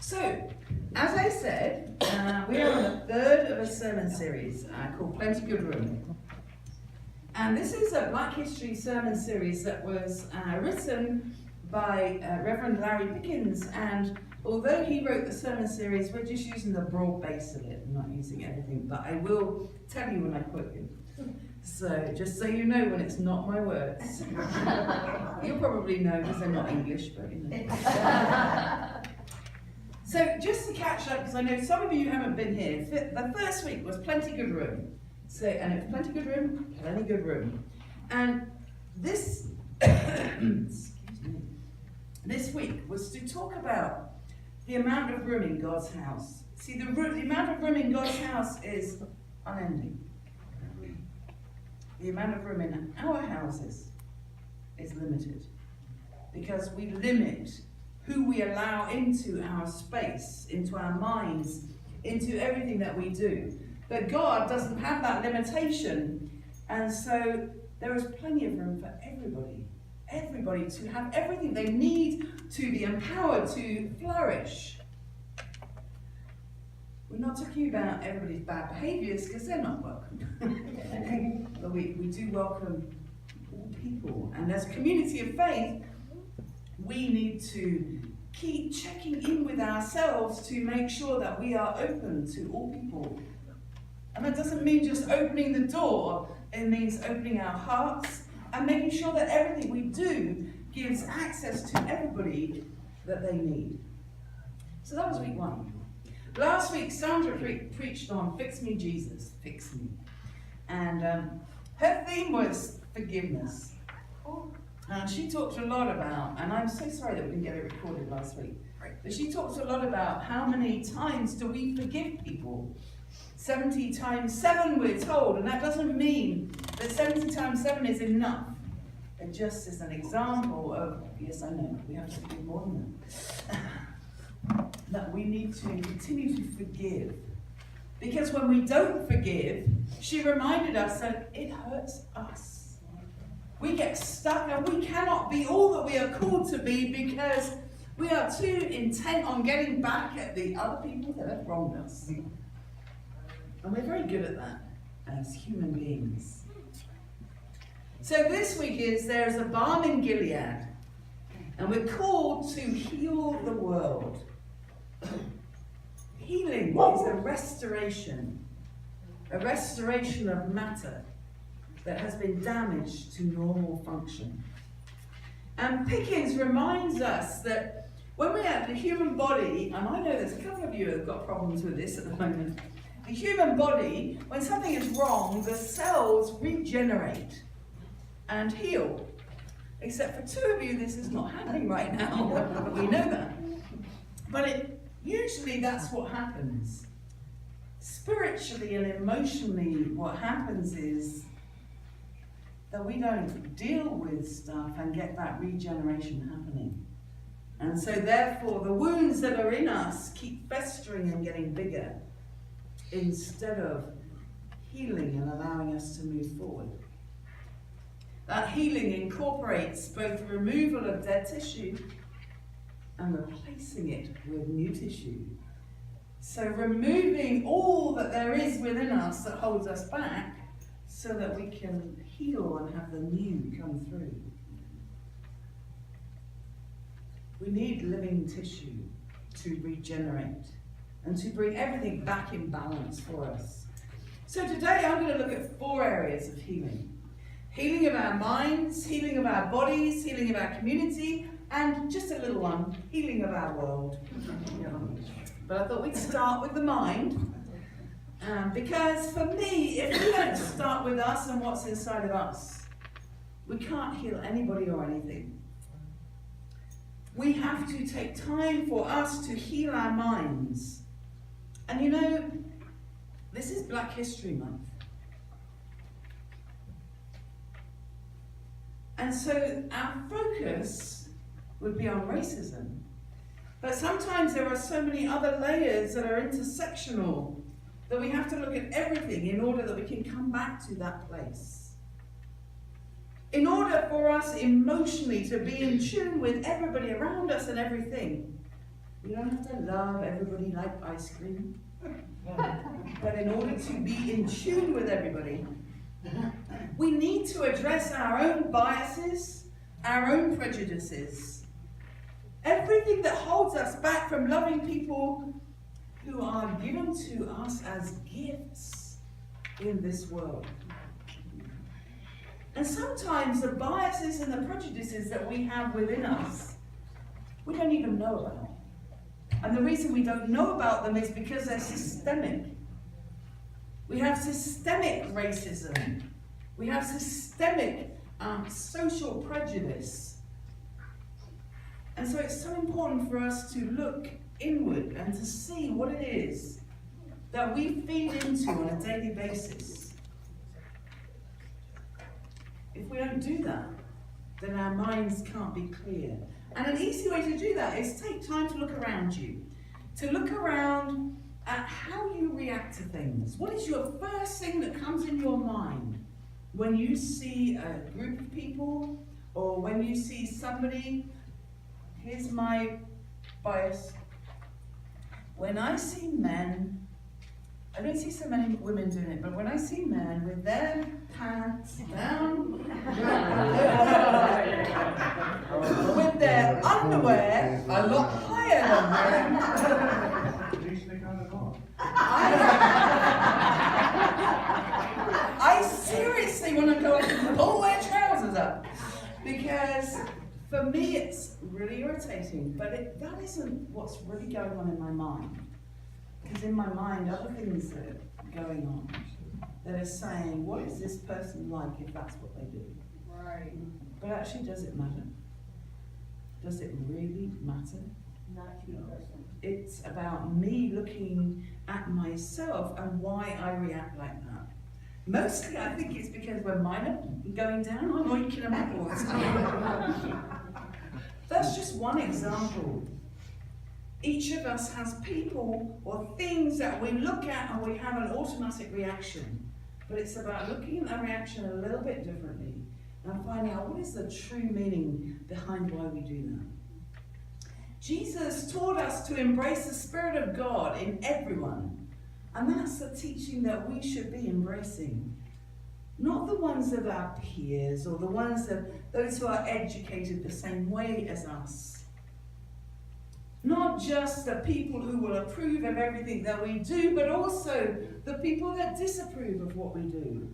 So, as I said, we are on the third of a sermon series called Plenty Good Room. And this is a Black History sermon series that was written by Reverend Larry Pickens. And although he wrote the sermon series, we're just using the broad base of it, not using everything. But I will tell you when I quote him. So, just so you know when it's not my words. You'll probably know because they're not English, but you know. So, just to catch up, because I know some of you haven't been here, the first week was Plenty Good Room. So, and it was Plenty Good Room, Plenty Good Room. And this, excuse me, this week was to talk about the amount of room in God's house. See, the amount of room in God's house is unending. The amount of room in our houses is limited because we limit who we allow into our space, into our minds, into everything that we do. But God doesn't have that limitation, and so there is plenty of room for everybody to have everything they need to be empowered to flourish. We're not talking about everybody's bad behaviours because they're not welcome. But we do welcome all people. And as a community of faith, we need to keep checking in with ourselves to make sure that we are open to all people. And that doesn't mean just opening the door. It means opening our hearts and making sure that everything we do gives access to everybody that they need. So that was week one. Last week, Sandra preached on Fix Me, Jesus, Fix Me. And her theme was forgiveness. And she talked a lot about, and I'm so sorry that we didn't get it recorded last week, but she talked a lot about how many times do we forgive people. 70 times 7 we're told, and that doesn't mean that 70 times 7 is enough. It just is an example of, yes I know, we have to forgive more than that. That we need to continue to forgive. Because when we don't forgive, she reminded us that it hurts us. We get stuck and we cannot be all that we are called to be because we are too intent on getting back at the other people that have wronged us. And we're very good at that as human beings. So this week there's a balm in Gilead, and we're called to heal the world. Healing is a restoration of matter that has been damaged to normal function. And Pickens reminds us that when we have the human body, and I know there's a couple of you who have got problems with this at the moment, the human body, when something is wrong, the cells regenerate and heal. Except for 2 of you, this is not happening right now. We know that. But usually that's what happens. Spiritually and emotionally, what happens is that we don't deal with stuff and get that regeneration happening. And so therefore, the wounds that are in us keep festering and getting bigger instead of healing and allowing us to move forward. That healing incorporates both removal of dead tissue and replacing it with new tissue. So removing all that there is within us that holds us back so that we can heal and have the new come through. We need living tissue to regenerate and to bring everything back in balance for us. So today I'm going to look at 4 areas of healing. Healing of our minds, healing of our bodies, healing of our community, and just a little one, healing of our world. But I thought we'd start with the mind, because for me, if we don't start with us and what's inside of us, we can't heal anybody or anything. We have to take time for us to heal our minds. And you know, this is Black History Month. And so our focus would be on racism. But sometimes there are so many other layers that are intersectional that we have to look at everything in order that we can come back to that place. In order for us emotionally to be in tune with everybody around us and everything, You don't have to love everybody like ice cream. But in order to be in tune with everybody, we need to address our own biases, our own prejudices, everything that holds us back from loving people who are given to us as gifts in this world. And sometimes the biases and the prejudices that we have within us, we don't even know about. And the reason we don't know about them is because they're systemic. We have systemic racism. We have systemic social prejudice. And so it's so important for us to look inward and to see what it is that we feed into on a daily basis. If we don't do that, then our minds can't be clear. And an easy way to do that is take time to look around you. To look around at how you react to things. What is your first thing that comes in your mind when you see a group of people or when you see somebody? Here's my bias. When I see men, I don't see so many women doing it, but when I see men with their pants down, with their underwear a lot higher than I seriously want to go up and pull their trousers up, because for me it's really irritating, but that isn't what's really going on in my mind. Because in my mind, other things are going on that are saying, what is this person like if that's what they do? Right. But actually, does it matter? Does it really matter? Not to the person. It's about me looking at myself and why I react like that. Mostly, I think it's because when mine are going down, I'm oinking them up all the time. That's just one example. Each of us has people or things that we look at and we have an automatic reaction. But it's about looking at that reaction a little bit differently and finding out what is the true meaning behind why we do that. Jesus taught us to embrace the Spirit of God in everyone. And that's the teaching that we should be embracing. Not the ones of our peers or the ones of those who are educated the same way as us. Not just the people who will approve of everything that we do, but also the people that disapprove of what we do.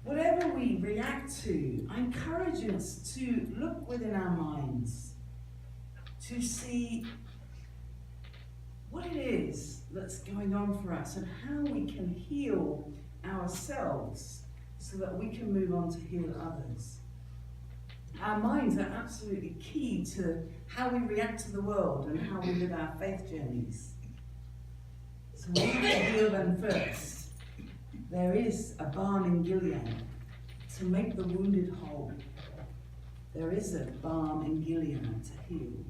Whatever we react to, I encourage us to look within our minds to see what it is that's going on for us and how we can heal ourselves so that we can move on to heal others. Our minds are absolutely key to how we react to the world and how we live our faith journeys. So we have to heal them first. There is a balm in Gilead to make the wounded whole. There is a balm in Gilead to heal.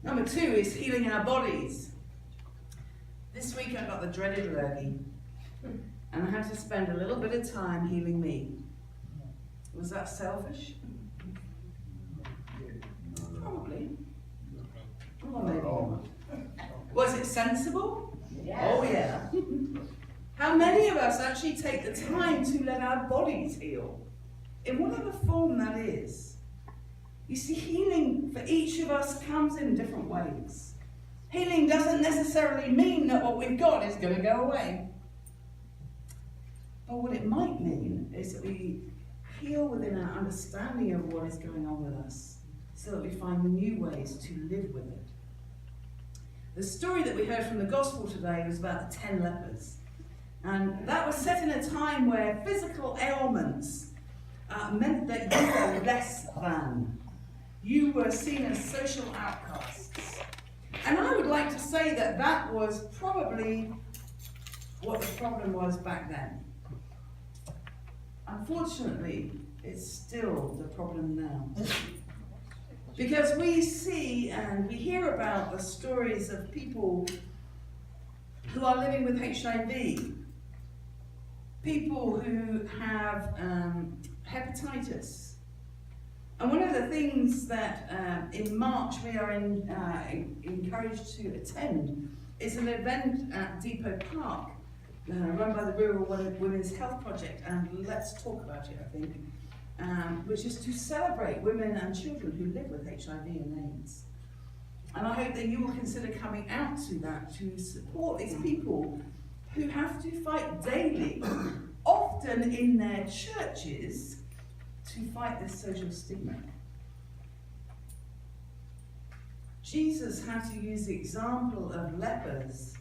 Number 2 is healing our bodies. This week I got the dreaded lurgy, and I had to spend a little bit of time healing me. Was that selfish? Probably. Or maybe not. Was it sensible? Yes. Oh yeah. How many of us actually take the time to let our bodies heal? In whatever form that is. You see, healing for each of us comes in different ways. Healing doesn't necessarily mean that what we've got is going to go away. But what it might mean is that we heal within our understanding of what is going on with us so that we find new ways to live with it. The story that we heard from the gospel today was about the 10 lepers. And that was set in a time where physical ailments meant that you were less than. You were seen as social outcasts. And I would like to say that that was probably what the problem was back then. Unfortunately, it's still the problem now. Because we see and we hear about the stories of people who are living with HIV, people who have hepatitis, And one of the things that in March we are encouraged to attend is an event at Depot Park run by the Rural Women's Health Project, and Let's Talk About It, I think, which is to celebrate women and children who live with HIV and AIDS. And I hope that you will consider coming out to that to support these people who have to fight daily, often in their churches, to fight this social stigma. Jesus had to use the example of lepers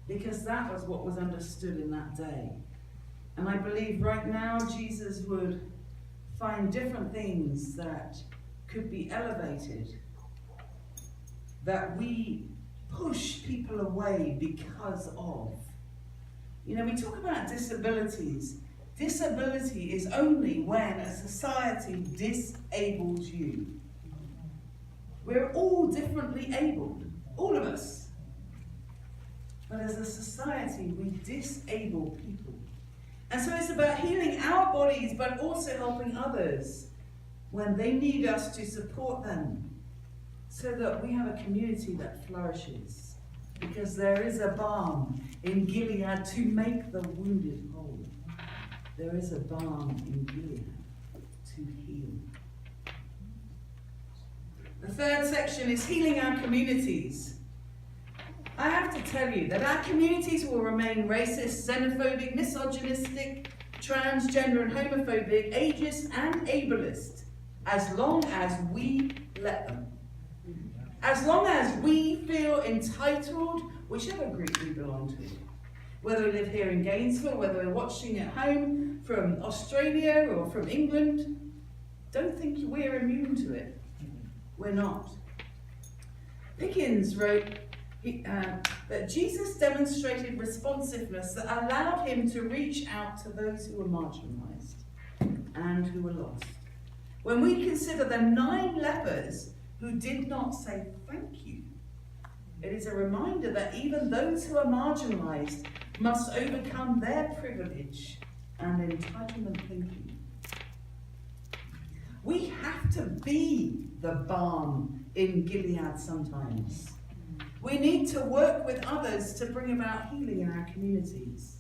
because that was what was understood in that day. And I believe right now Jesus would find different things that could be elevated, that we push people away because of. You know, we talk about disabilities. Disability is only when a society disables you. We're all differently abled, all of us. But as a society, we disable people. And so it's about healing our bodies, but also helping others when they need us to support them, so that we have a community that flourishes. Because there is a balm in Gilead to make the wounded whole. There is a balm in Gilead to heal. The third section is healing our communities. I have to tell you that our communities will remain racist, xenophobic, misogynistic, transgender and homophobic, ageist and ableist, as long as we let them. As long as we feel entitled, whichever group we belong to. Whether we live here in Gainesville, whether we're watching at home from Australia or from England, don't think we're immune to it. We're not. Pickens wrote that Jesus demonstrated responsiveness that allowed him to reach out to those who were marginalized and who were lost. When we consider the 9 lepers who did not say thank you, it is a reminder that even those who are marginalized must overcome their privilege and entitlement thinking. We have to be the balm in Gilead sometimes. We need to work with others to bring about healing in our communities.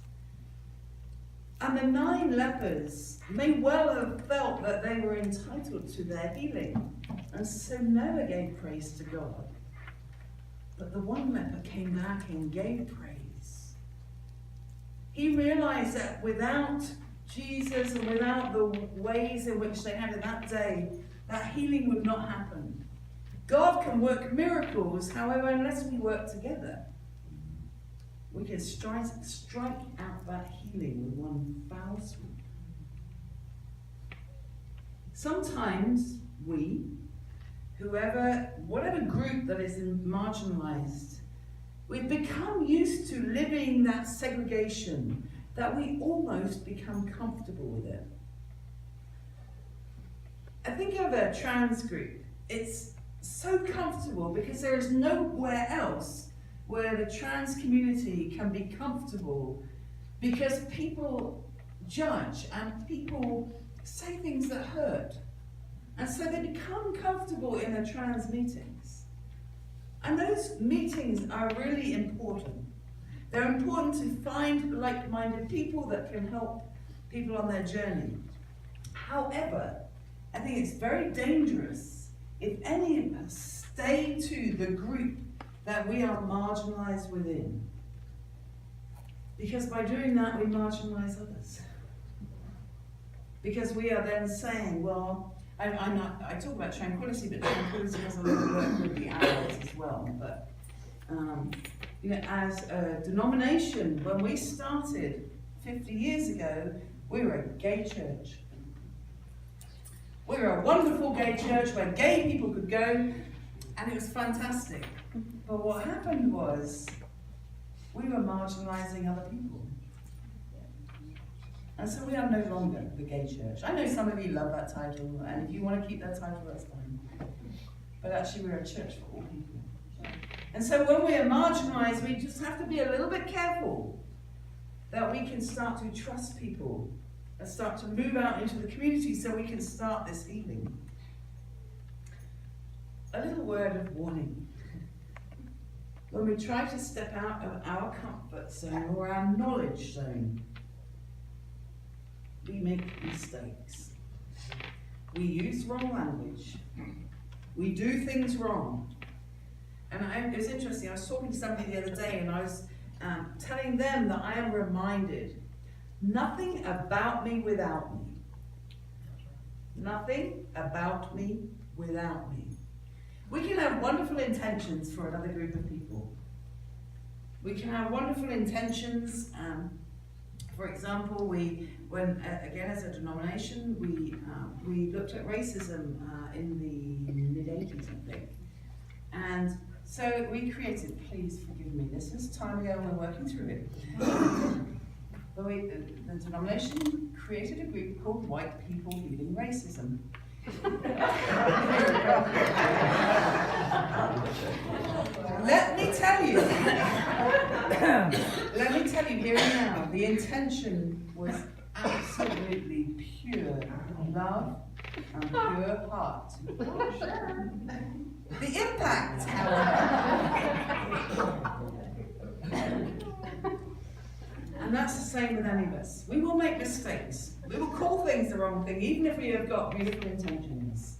And the 9 lepers may well have felt that they were entitled to their healing, and so never gave praise to God. But the one leper came back and gave praise. He realized that without Jesus and without the ways in which they had it that day, that healing would not happen. God can work miracles, however, unless we work together, we can strike out that healing with one foul swoop. Sometimes we, whatever group that is marginalized, we've become used to living that segregation that we almost become comfortable with it. I think of a trans group. It's so comfortable because there is nowhere else where the trans community can be comfortable, because people judge and people say things that hurt. And so they become comfortable in the trans meetings. And those meetings are really important. They're important to find like-minded people that can help people on their journey. However, I think it's very dangerous if any of us stay to the group that we are marginalized within. Because by doing that, we marginalize others. Because we are then saying, well, I talk about tranquility, but tranquility has a lot of work with the allies as well. But as a denomination, when we started 50 years ago, we were a gay church. We were a wonderful gay church where gay people could go, and it was fantastic. But what happened was, we were marginalizing other people. And so we are no longer the gay church. I know some of you love that title, and if you want to keep that title, that's fine. But actually, we're a church for all people. And so when we are marginalized, we just have to be a little bit careful that we can start to trust people and start to move out into the community so we can start this healing. a little word of warning. When we try to step out of our comfort zone or our knowledge zone, we make mistakes. We use wrong language. We do things wrong. And it was interesting, I was talking to somebody the other day and I was telling them that I am reminded, nothing about me without me. Nothing about me without me. We can have wonderful intentions for another group of people. We can have wonderful intentions. For example, again as a denomination, we looked at racism in the mid-80s, I think. And so we created, please forgive me, this was time ago and we're working through it. But the denomination created a group called White People Healing Racism. Let me tell you here and now, the intention was absolutely pure love and pure heart. The impact, however, and that's the same with any of us. We will make mistakes. We will call things the wrong thing, even if we have got beautiful intentions.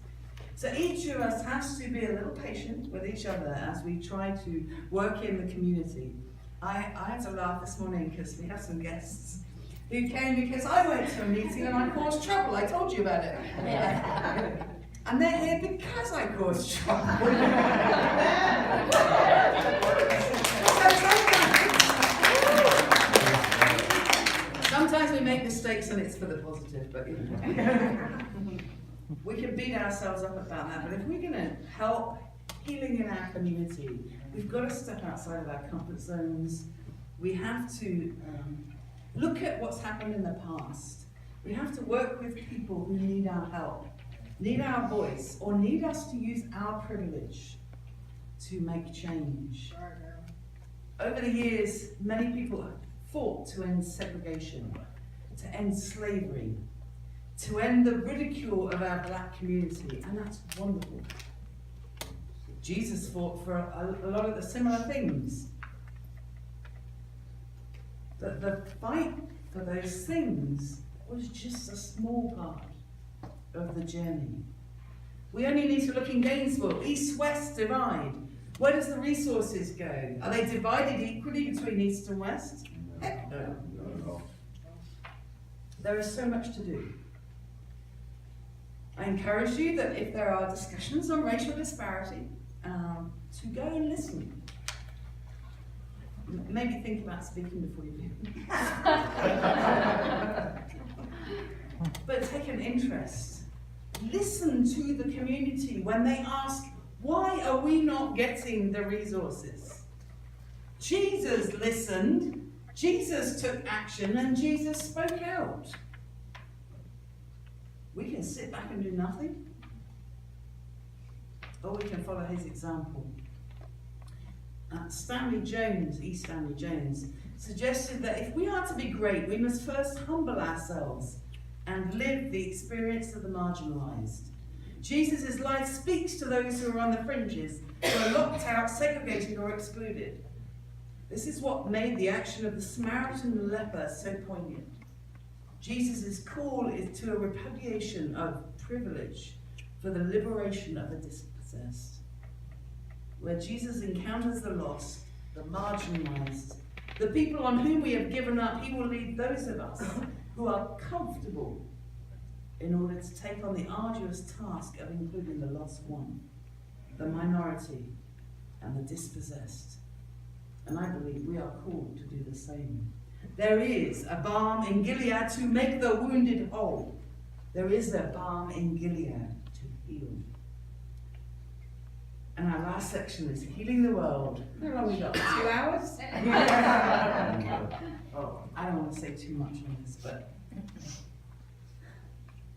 So each of us has to be a little patient with each other as we try to work in the community. I had to laugh this morning because we have some guests who came because I went to a meeting and I caused trouble. I told you about it. And they're here because I caused trouble. Sometimes we make mistakes and it's for the positive, but we can beat ourselves up about that. But if we're going to help healing in our community, we've got to step outside of our comfort zones. We have to look at what's happened in the past. We have to work with people who need our help, need our voice, or need us to use our privilege to make change. Over the years, many people have fought to end segregation, to end slavery, to end the ridicule of our black community, and that's wonderful. Jesus fought for a lot of the similar things. The fight for those things was just a small part of the journey. We only need to look in Gainesville, east-west divide. Where does the resources go? Are they divided equally between east and west? Heck no. There is so much to do. I encourage you that if there are discussions on racial disparity, to go and listen. Maybe think about speaking before you do. But take an interest. Listen to the community when they ask, why are we not getting the resources? Jesus listened, Jesus took action, and Jesus spoke out. We can sit back and do nothing, or we can follow his example. Stanley Jones, suggested that if we are to be great, we must first humble ourselves and live the experience of the marginalized. Jesus' life speaks to those who are on the fringes, who are locked out, segregated, or excluded. This is what made the action of the Samaritan leper so poignant. Jesus' call is to a repudiation of privilege for the liberation of the dispossessed. Where Jesus encounters the lost, the marginalized, the people on whom we have given up, he will lead those of us who are comfortable in order to take on the arduous task of including the lost one, the minority, and the dispossessed. And I believe we are called to do the same. There is a balm in Gilead to make the wounded whole. There is a balm in Gilead to heal. And our last section is healing the world. How long have we got? 2 hours? I don't want to say too much on this, but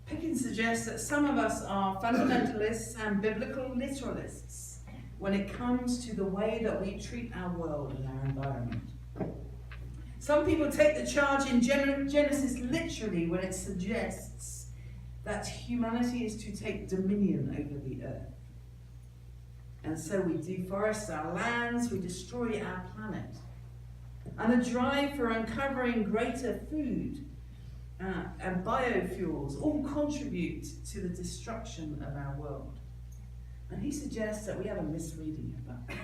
Pickens suggests that some of us are fundamentalists and biblical literalists when it comes to the way that we treat our world and our environment. Some people take the charge in Genesis literally when it suggests that humanity is to take dominion over the earth. And so we deforest our lands, we destroy our planet. And the drive for uncovering greater food and biofuels all contribute to the destruction of our world. And he suggests that we have a misreading of that.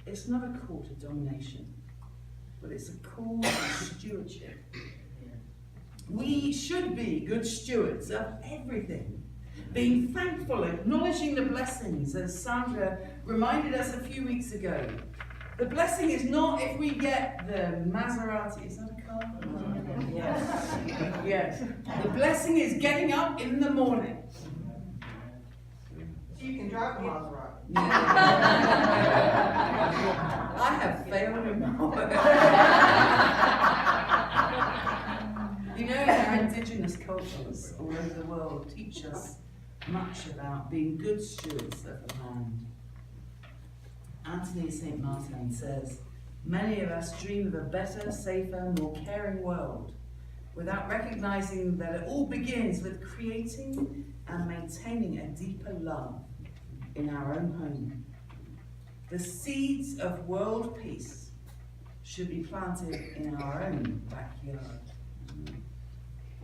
It's not a call to domination, but it's a call to stewardship. We should be good stewards of everything, being thankful, acknowledging the blessings, as Sandra reminded us a few weeks ago. The blessing is not if we get the Maserati. Is that a car? Yes. Yes. The blessing is getting up in the morning. You can drive a Maserati. I have failed in You know, our indigenous cultures all over the world teach us much about being good stewards of the land. Anthony St. Martin says, many of us dream of a better, safer, more caring world without recognizing that it all begins with creating and maintaining a deeper love in our own home. The seeds of world peace should be planted in our own backyard.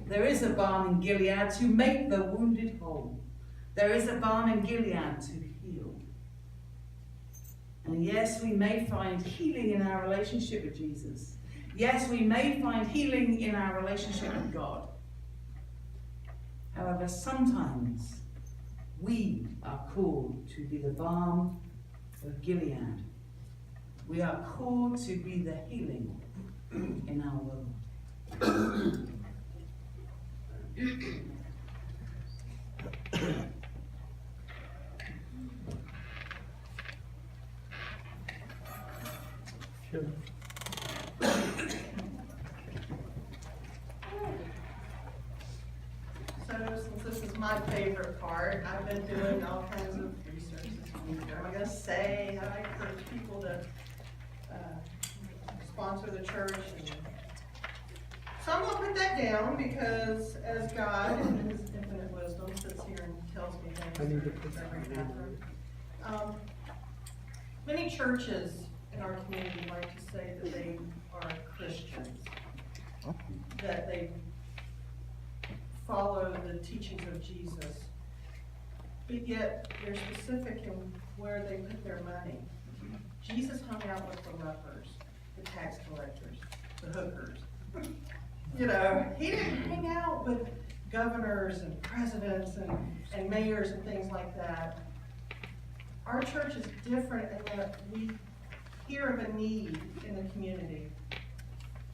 There is a balm in Gilead to make the wounded whole. There is a balm in Gilead to heal. And yes, we may find healing in our relationship with Jesus. Yes, we may find healing in our relationship with God. However, sometimes we are called to be the balm of Gilead. We are called to be the healing in our world. Sure. So since this is my favorite part, I've been doing all kinds of research this week. What am I gonna say? How do I encourage people to sponsor the church? So I'm gonna put that down because as God in his infinite wisdom sits here and tells me things. I need to put that every down. chapter. Many churches in our community like to say that they are Christians, that they follow the teachings of Jesus, but yet they're specific in where they put their money. Jesus hung out with the lepers, the tax collectors, the hookers. You know, he didn't hang out with governors and presidents and mayors and things like that. Our church is different in that we hear of a need in the community,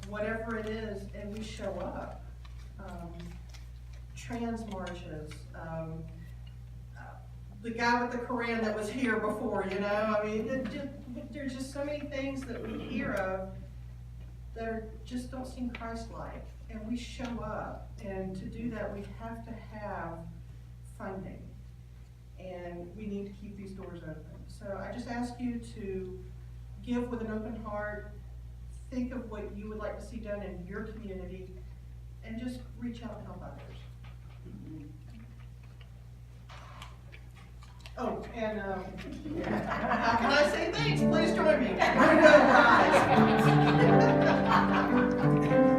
whatever it is, and we show up. Trans marches, the guy with the Koran that was here before, you know, I mean, there's just so many things that we hear of that just don't seem Christ-like, and we show up, and to do that, we have to have funding, and we need to keep these doors open. So I just ask you to give with an open heart, think of what you would like to see done in your community, and just reach out and help others. Oh, and how can I say thanks? Please join me. We're gonna go, guys.